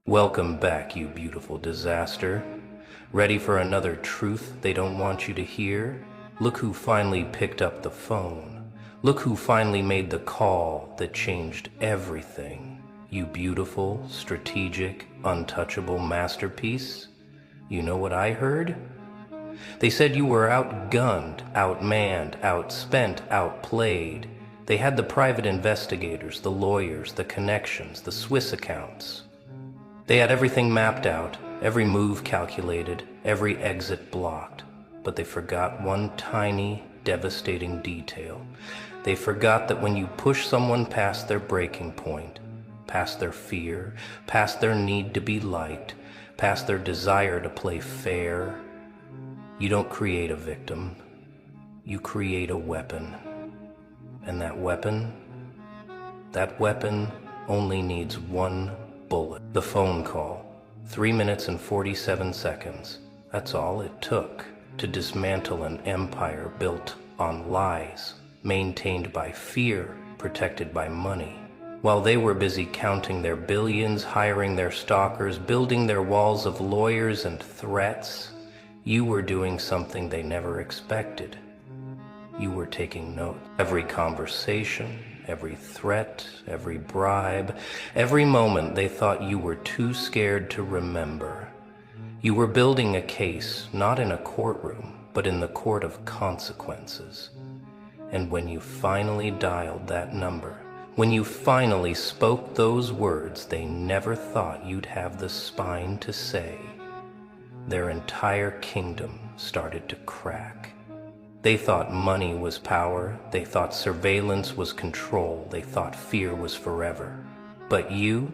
Welcome back, you beautiful disaster. Ready for another truth they don't want you to hear? Look who finally picked up the phone. Look who finally made the call that changed everything. You beautiful, strategic, untouchable masterpiece. You know what I heard? They said you were outgunned, outmanned, outspent, outplayed. They had the private investigators, the lawyers, the connections, the Swiss accounts. They had everything mapped out, every move calculated, every exit blocked. But they forgot one tiny, devastating detail. They forgot that when you push someone past their breaking point, past their fear, past their need to be liked, past their desire to play fair, you don't create a victim, you create a weapon. And that weapon only needs one bullet. The phone call, 3 minutes and 47 seconds. That's all it took to dismantle an empire built on lies, maintained by fear, protected by money. While they were busy counting their billions, hiring their stalkers, building their walls of lawyers and threats, you were doing something they never expected. You were taking note. Every conversation, every threat, every bribe, every moment they thought you were too scared to remember. You were building a case, not in a courtroom, but in the court of consequences. And when you finally dialed that number, when you finally spoke those words they never thought you'd have the spine to say, their entire kingdom started to crack. They thought money was power, they thought surveillance was control, they thought fear was forever. But you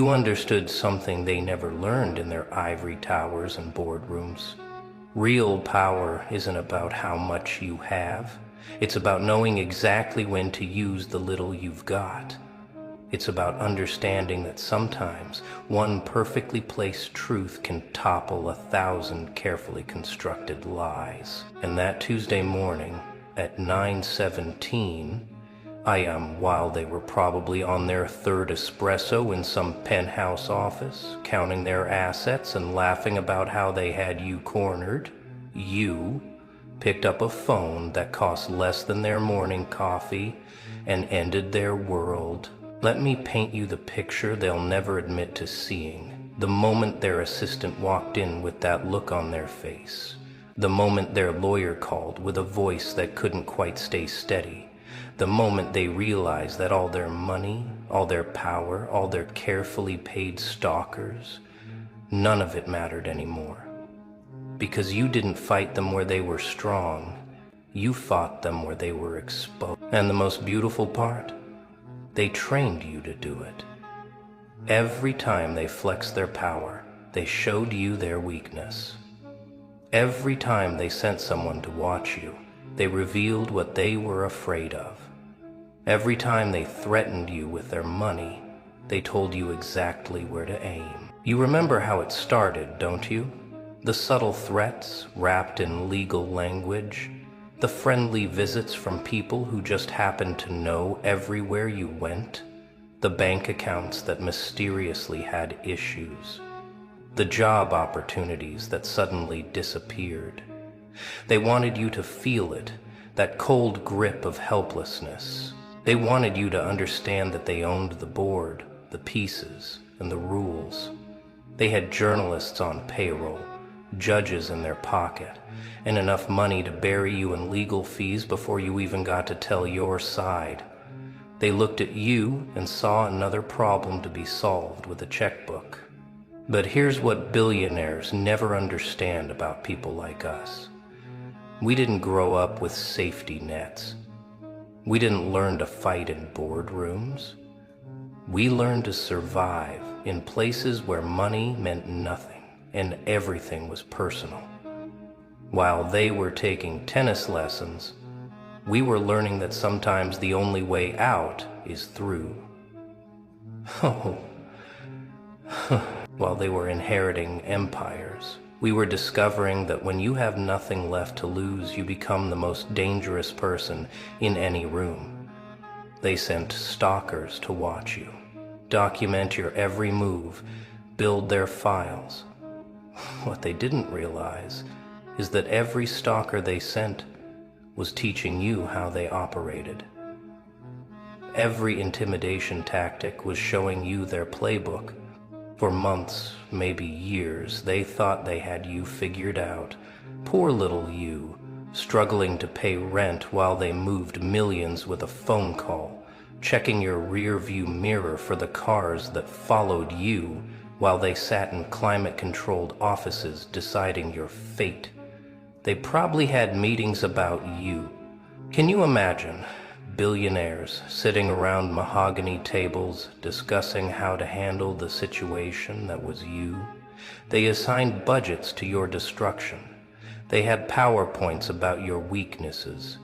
understood something they never learned in their ivory towers and boardrooms. Real power isn't about how much you have. It's about knowing exactly when to use the little you've got. It's about understanding that sometimes one perfectly placed truth can topple 1,000 carefully constructed lies. And that Tuesday morning at 9:17, while they were probably on their third espresso in some penthouse office, counting their assets and laughing about how they had you cornered, you picked up a phone that cost less than their morning coffee and ended their world. Let me paint you the picture they'll never admit to seeing. The moment their assistant walked in with that look on their face. The moment their lawyer called with a voice that couldn't quite stay steady. The moment they realized that all their money, all their power, all their carefully paid stalkers, none of it mattered anymore. Because you didn't fight them where they were strong, you fought them where they were exposed. And the most beautiful part? They trained you to do it. Every time they flexed their power, they showed you their weakness. Every time they sent someone to watch you, they revealed what they were afraid of. Every time they threatened you with their money, they told you exactly where to aim. You remember how it started, don't you? The subtle threats wrapped in legal language, the friendly visits from people who just happened to know everywhere you went, the bank accounts that mysteriously had issues, the job opportunities that suddenly disappeared. They wanted you to feel it, that cold grip of helplessness. They wanted you to understand that they owned the board, the pieces, and the rules. They had journalists on payroll, judges in their pocket, and enough money to bury you in legal fees before you even got to tell your side. They looked at you and saw another problem to be solved with a checkbook. But here's what billionaires never understand about people like us. We didn't grow up with safety nets. We didn't learn to fight in boardrooms. We learned to survive in places where money meant nothing and everything was personal. While they were taking tennis lessons, we were learning that sometimes the only way out is through. While they were inheriting empires, we were discovering that when you have nothing left to lose, you become the most dangerous person in any room. They sent stalkers to watch you, document your every move, build their files. What they didn't realize is that every stalker they sent was teaching you how they operated. Every intimidation tactic was showing you their playbook. For months, maybe years, they thought they had you figured out. Poor little you, struggling to pay rent while they moved millions with a phone call, checking your rear-view mirror for the cars that followed you while they sat in climate-controlled offices deciding your fate. They probably had meetings about you. Can you imagine billionaires sitting around mahogany tables discussing how to handle the situation that was you? They assigned budgets to your destruction. They had PowerPoints about your weaknesses.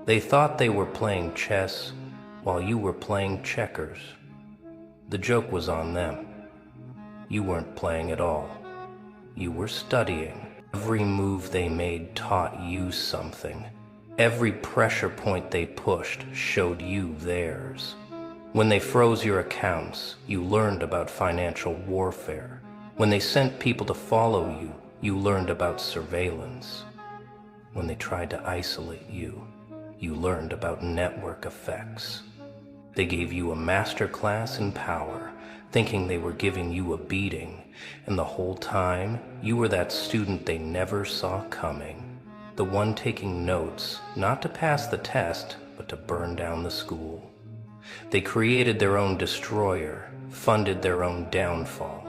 They thought they were playing chess while you were playing checkers. The joke was on them. You weren't playing at all. You were studying. Every move they made taught you something. Every pressure point they pushed showed you theirs. When they froze your accounts, you learned about financial warfare. When they sent people to follow you, you learned about surveillance. When they tried to isolate you, you learned about network effects. They gave you a master class in power, thinking they were giving you a beating, and the whole time, you were that student they never saw coming. The one taking notes, not to pass the test, but to burn down the school. They created their own destroyer, funded their own downfall,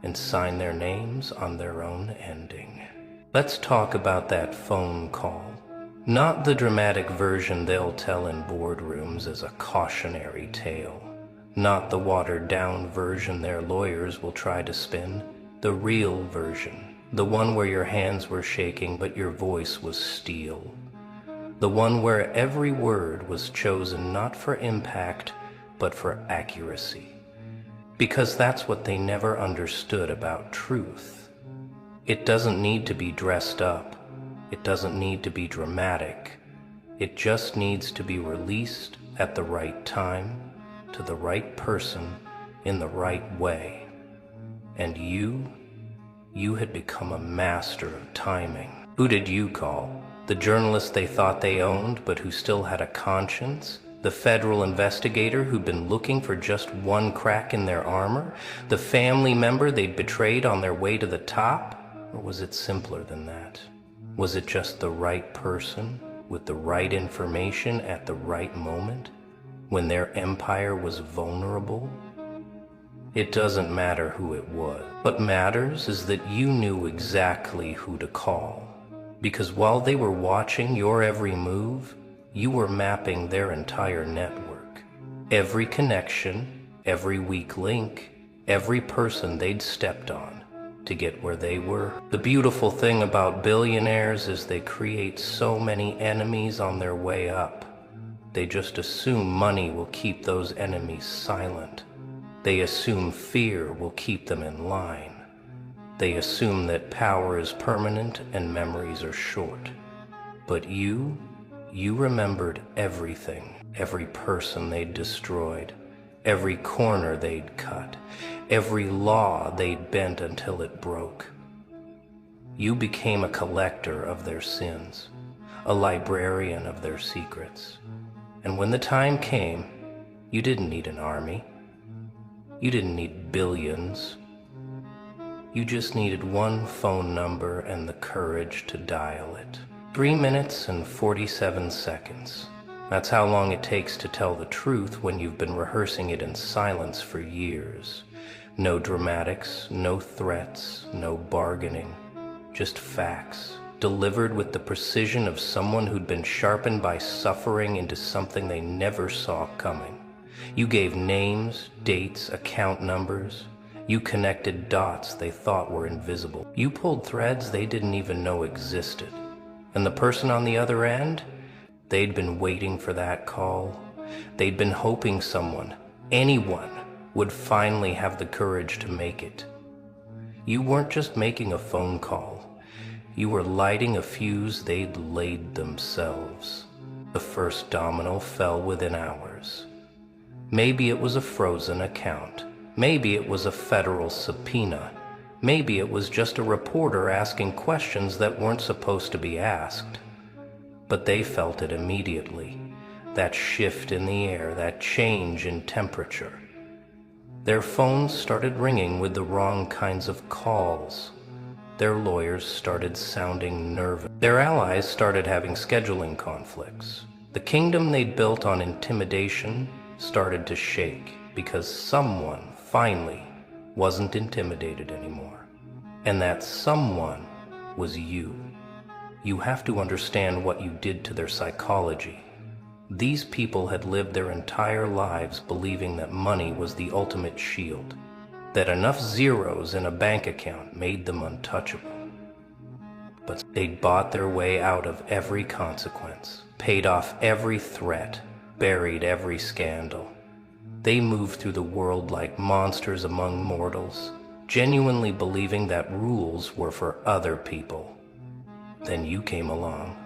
and signed their names on their own ending. Let's talk about that phone call. Not the dramatic version they'll tell in boardrooms as a cautionary tale. Not the watered-down version their lawyers will try to spin. The real version. The one where your hands were shaking but your voice was steel. The one where every word was chosen not for impact but for accuracy. Because that's what they never understood about truth. It doesn't need to be dressed up. It doesn't need to be dramatic. It just needs to be released at the right time, to the right person, in the right way. And you had become a master of timing. Who did you call? The journalist they thought they owned, but who still had a conscience? The federal investigator who'd been looking for just one crack in their armor? The family member they'd betrayed on their way to the top? Or was it simpler than that? Was it just the right person with the right information at the right moment, when their empire was vulnerable? It doesn't matter who it was. What matters is that you knew exactly who to call. Because while they were watching your every move, you were mapping their entire network. Every connection, every weak link, every person they'd stepped on to get where they were. The beautiful thing about billionaires is they create so many enemies on their way up. They just assume money will keep those enemies silent. They assume fear will keep them in line. They assume that power is permanent and memories are short. But you remembered everything, every person they'd destroyed, every corner they'd cut, every law they'd bent until it broke. You became a collector of their sins, a librarian of their secrets. And when the time came, you didn't need an army. You didn't need billions. You just needed one phone number and the courage to dial it. 3 minutes and 47 seconds. That's how long it takes to tell the truth when you've been rehearsing it in silence for years. No dramatics, no threats, no bargaining. Just facts, delivered with the precision of someone who'd been sharpened by suffering into something they never saw coming. You gave names, dates, account numbers. You connected dots they thought were invisible. You pulled threads they didn't even know existed. And the person on the other end? They'd been waiting for that call. They'd been hoping someone, anyone, would finally have the courage to make it. You weren't just making a phone call. You were lighting a fuse they'd laid themselves. The first domino fell within hours. Maybe it was a frozen account. Maybe it was a federal subpoena. Maybe it was just a reporter asking questions that weren't supposed to be asked. But they felt it immediately. That shift in the air, that change in temperature. Their phones started ringing with the wrong kinds of calls. Their lawyers started sounding nervous. Their allies started having scheduling conflicts. The kingdom they'd built on intimidation started to shake because someone finally wasn't intimidated anymore. And that someone was you. You have to understand what you did to their psychology. These people had lived their entire lives believing that money was the ultimate shield, that enough zeros in a bank account made them untouchable. But they'd bought their way out of every consequence, paid off every threat, buried every scandal. They moved through the world like monsters among mortals, genuinely believing that rules were for other people. Then you came along.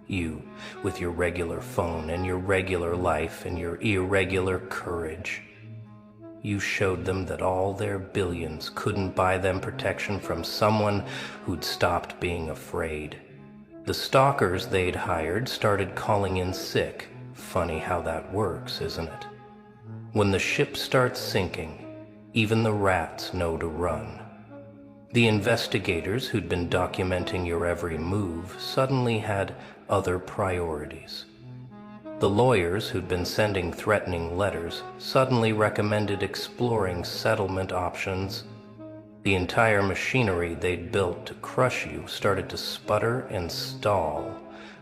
You, with your regular phone and your regular life and your irregular courage. You showed them that all their billions couldn't buy them protection from someone who'd stopped being afraid. The stalkers they'd hired started calling in sick. Funny how that works, isn't it? When the ship starts sinking, even the rats know to run. The investigators who'd been documenting your every move suddenly had other priorities. The lawyers who'd been sending threatening letters suddenly recommended exploring settlement options. The entire machinery they'd built to crush you started to sputter and stall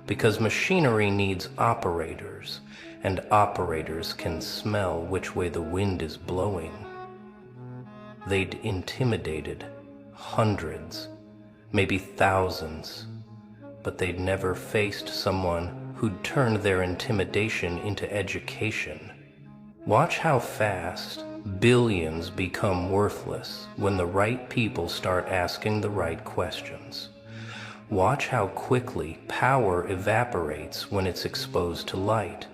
because machinery needs operators, and operators can smell which way the wind is blowing. They'd intimidated hundreds, maybe thousands, but they'd never faced someone who'd turned their intimidation into education. Watch how fast billions become worthless when the right people start asking the right questions. Watch how quickly power evaporates when it's exposed to light.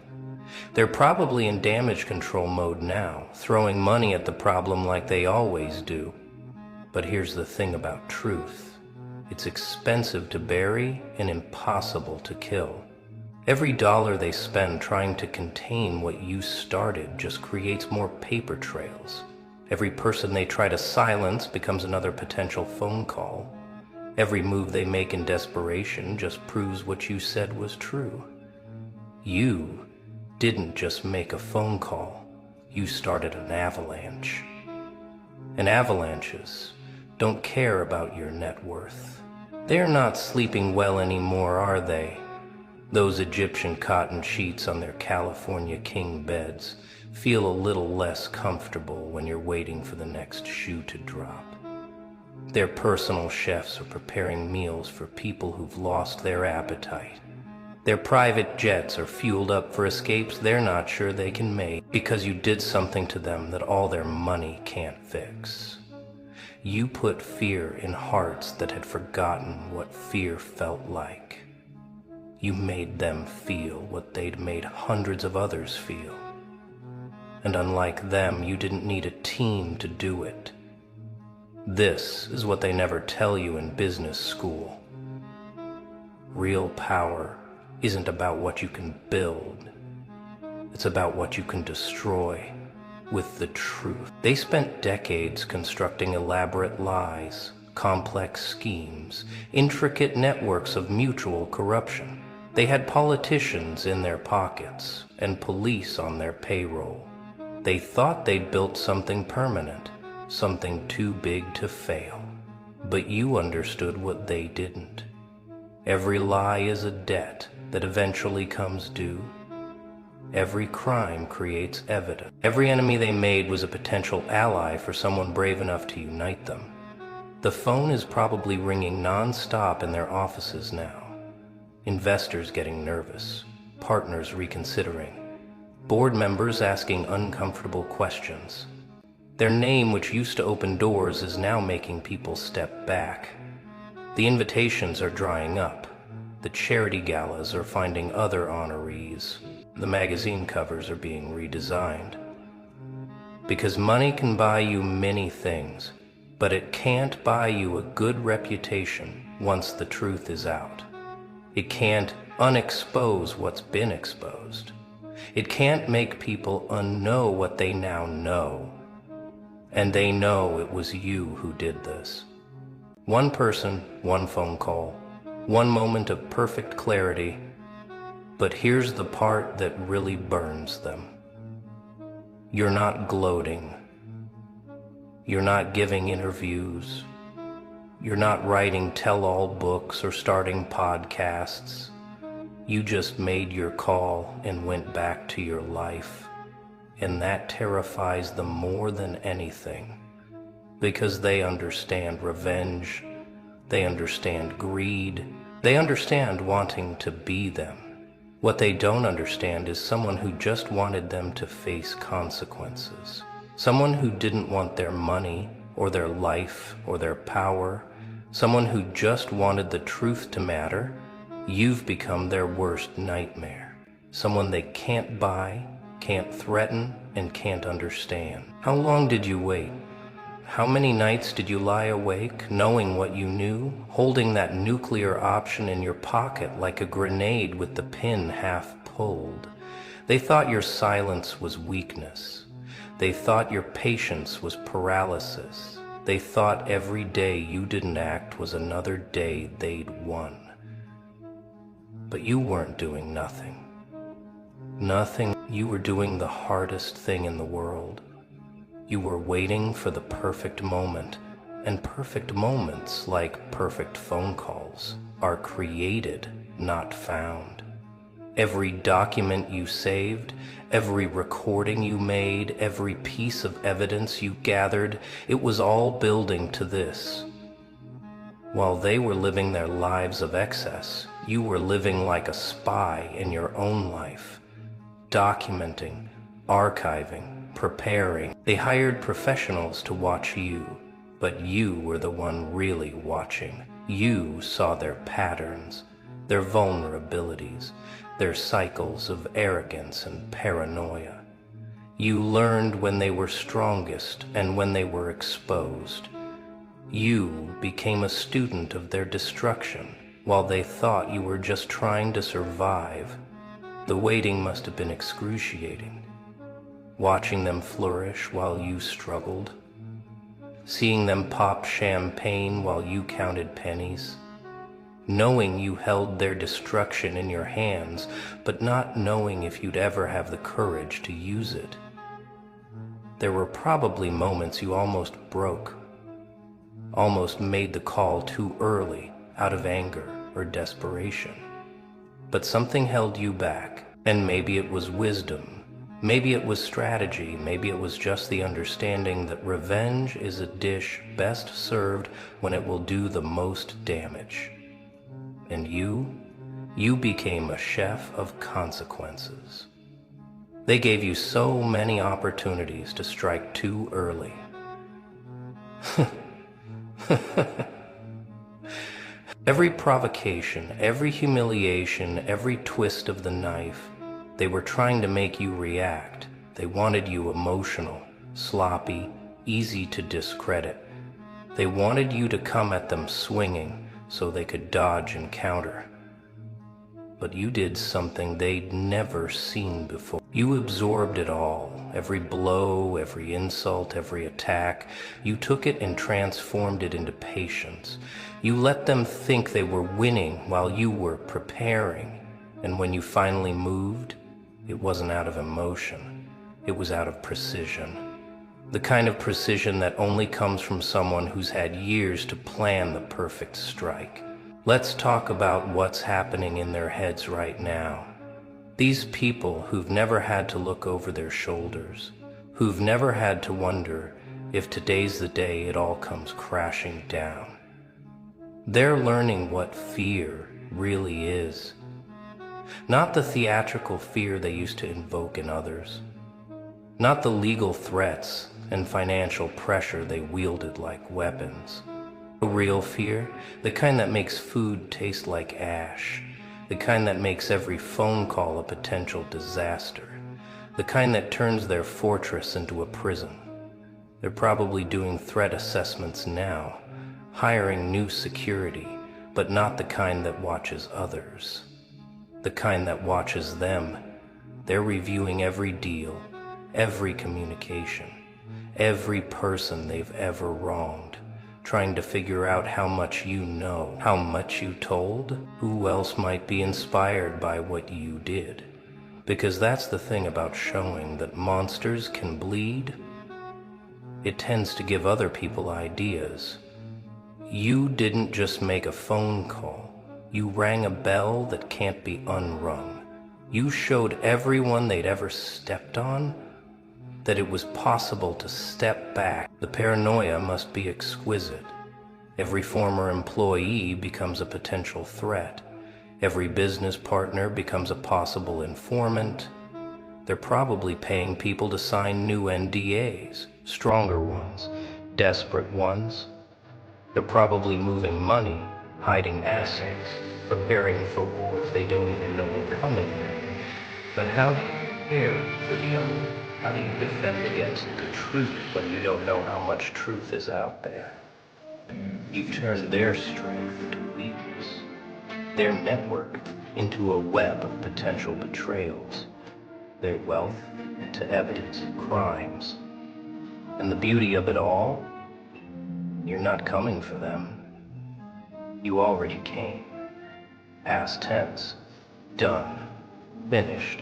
They're probably in damage control mode now, throwing money at the problem like they always do. But here's the thing about truth. It's expensive to bury and impossible to kill. Every dollar they spend trying to contain what you started just creates more paper trails. Every person they try to silence becomes another potential phone call. Every move they make in desperation just proves what you said was true. You didn't just make a phone call, you started an avalanche. And avalanches don't care about your net worth. They're not sleeping well anymore, are they? Those Egyptian cotton sheets on their California king beds feel a little less comfortable when you're waiting for the next shoe to drop. Their personal chefs are preparing meals for people who've lost their appetite. Their private jets are fueled up for escapes they're not sure they can make because you did something to them that all their money can't fix. You put fear in hearts that had forgotten what fear felt like. You made them feel what they'd made hundreds of others feel. And unlike them, you didn't need a team to do it. This is what they never tell you in business school. Real power isn't about what you can build. It's about what you can destroy with the truth. They spent decades constructing elaborate lies, complex schemes, intricate networks of mutual corruption. They had politicians in their pockets and police on their payroll. They thought they'd built something permanent, something too big to fail. But you understood what they didn't. Every lie is a debt that eventually comes due. Every crime creates evidence. Every enemy they made was a potential ally for someone brave enough to unite them. The phone is probably ringing non-stop in their offices now. Investors getting nervous, partners reconsidering, board members asking uncomfortable questions. Their name, which used to open doors, is now making people step back. The invitations are drying up. The charity galas are finding other honorees. The magazine covers are being redesigned. Because money can buy you many things, but it can't buy you a good reputation once the truth is out. It can't unexpose what's been exposed. It can't make people unknow what they now know. And they know it was you who did this. One person, one phone call, one moment of perfect clarity. But here's the part that really burns them. You're not gloating. You're not giving interviews. You're not writing tell-all books or starting podcasts. You just made your call and went back to your life. And that terrifies them more than anything. Because they understand revenge. They understand greed. They understand wanting to be them. What they don't understand is someone who just wanted them to face consequences. Someone who didn't want their money, or their life, or their power. Someone who just wanted the truth to matter. You've become their worst nightmare. Someone they can't buy, can't threaten, and can't understand. How long did you wait? How many nights did you lie awake, knowing what you knew, holding that nuclear option in your pocket like a grenade with the pin half pulled? They thought your silence was weakness. They thought your patience was paralysis. They thought every day you didn't act was another day they'd won. But you weren't doing nothing. Nothing. You were doing the hardest thing in the world. You were waiting for the perfect moment, and perfect moments, like perfect phone calls, are created, not found. Every document you saved, every recording you made, every piece of evidence you gathered, it was all building to this. While they were living their lives of excess, you were living like a spy in your own life, documenting, archiving, preparing. They hired professionals to watch you, but you were the one really watching. You saw their patterns, their vulnerabilities, their cycles of arrogance and paranoia. You learned when they were strongest and when they were exposed. You became a student of their destruction while they thought you were just trying to survive. The waiting must have been excruciating. Watching them flourish while you struggled. Seeing them pop champagne while you counted pennies. Knowing you held their destruction in your hands, but not knowing if you'd ever have the courage to use it. There were probably moments you almost broke. Almost made the call too early out of anger or desperation. But something held you back, and maybe it was wisdom. Maybe it was strategy, maybe it was just the understanding that revenge is a dish best served when it will do the most damage. And you became a chef of consequences. They gave you so many opportunities to strike too early. Every provocation, every humiliation, every twist of the knife, they were trying to make you react. They wanted you emotional, sloppy, easy to discredit. They wanted you to come at them swinging so they could dodge and counter. But you did something they'd never seen before. You absorbed it all, every blow, every insult, every attack. You took it and transformed it into patience. You let them think they were winning while you were preparing. And when you finally moved, it wasn't out of emotion, it was out of precision. The kind of precision that only comes from someone who's had years to plan the perfect strike. Let's talk about what's happening in their heads right now. These people who've never had to look over their shoulders, who've never had to wonder if today's the day it all comes crashing down. They're learning what fear really is. Not the theatrical fear they used to invoke in others. Not the legal threats and financial pressure they wielded like weapons. A real fear, the kind that makes food taste like ash, the kind that makes every phone call a potential disaster, the kind that turns their fortress into a prison. They're probably doing threat assessments now, hiring new security, but not the kind that watches others. The kind that watches them. They're reviewing every deal, every communication, every person they've ever wronged, trying to figure out how much you know, how much you told, who else might be inspired by what you did. Because that's the thing about showing that monsters can bleed. It tends to give other people ideas. You didn't just make a phone call. You rang a bell that can't be unrung. You showed everyone they'd ever stepped on that it was possible to step back. The paranoia must be exquisite. Every former employee becomes a potential threat. Every business partner becomes a possible informant. They're probably paying people to sign new NDAs, stronger ones, desperate ones. They're probably moving money, hiding assets, preparing for wars they don't even know are coming. But how do you prepare for the other? How do you defend against the truth when you don't know how much truth is out there? You turn their strength to weakness, their network into a web of potential betrayals, their wealth into evidence of crimes. And the beauty of it all, you're not coming for them. You already came. Past tense. Done. Finished.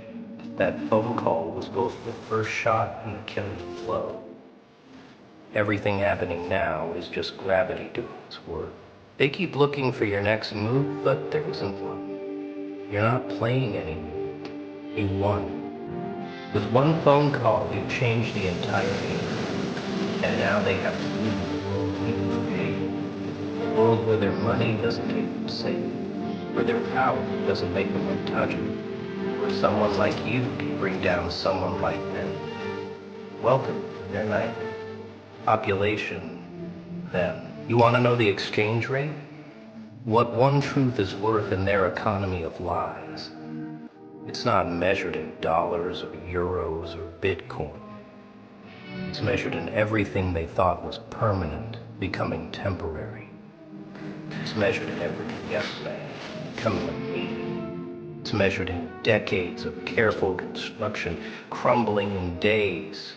That phone call was both the first shot and the killing blow. Everything happening now is just gravity doing its work. They keep looking for your next move, but there isn't one. You're not playing anymore. You won. With one phone call, you changed the entire game. And now they have to leave the world you created. A world where their money doesn't make them safe, where their power doesn't make them untouchable, where someone like you can bring down someone like them. Welcome to their nightmare. Population, them. You want to know the exchange rate? What one truth is worth in their economy of lies. It's not measured in dollars or euros or Bitcoin. It's measured in everything they thought was permanent, becoming temporary. It's measured in every yes man, becoming a me. It's measured in decades of careful construction, crumbling in days.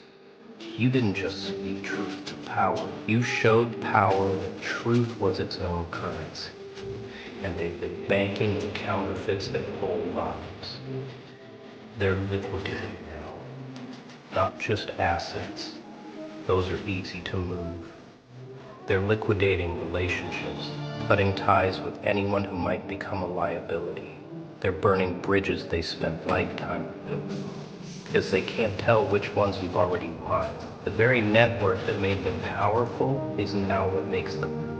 You didn't just speak truth to power. You showed power that truth was its own currency. And they've been banking in counterfeits their whole lives. They're liquidating now. Not just assets. Those are easy to move. They're liquidating relationships, cutting ties with anyone who might become a liability. They're burning bridges they spent lifetime building, because they can't tell which ones you've already won. The very network that made them powerful is now what makes them.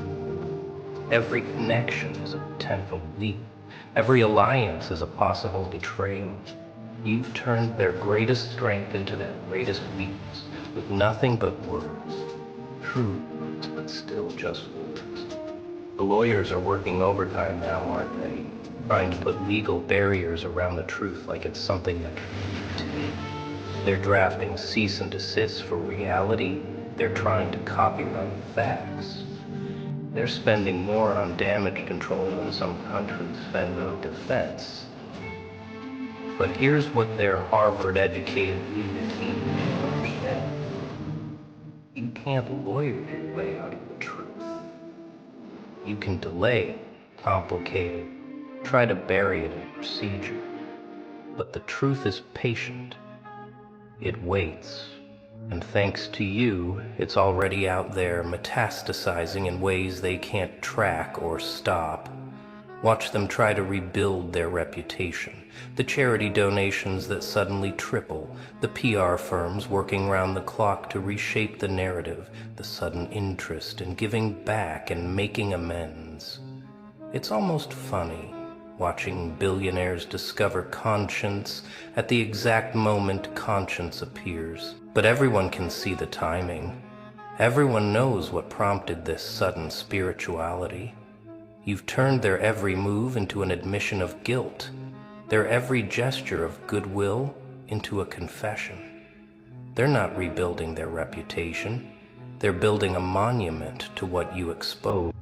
Every connection is a potential leap. Every alliance is a possible betrayal. You've turned their greatest strength into their greatest weakness, with nothing but words. True words, but still just words. The lawyers are working overtime now, aren't they? Trying to put legal barriers around the truth like it's something that can be taken. They're drafting cease and desist for reality. They're trying to copyright facts. They're spending more on damage control than some countries spend on defense. But here's what their Harvard-educated legal team didn't understand. You can't lawyer your way out of the truth. You can delay, complicate it, try to bury it in procedure. But the truth is patient. It waits. And thanks to you, it's already out there metastasizing in ways they can't track or stop. Watch them try to rebuild their reputation. The charity donations that suddenly triple, the PR firms working round the clock to reshape the narrative, the sudden interest in giving back and making amends. It's almost funny watching billionaires discover conscience at the exact moment conscience appears. But everyone can see the timing. Everyone knows what prompted this sudden spirituality. You've turned their every move into an admission of guilt, their every gesture of goodwill into a confession. They're not rebuilding their reputation. They're building a monument to what you expose.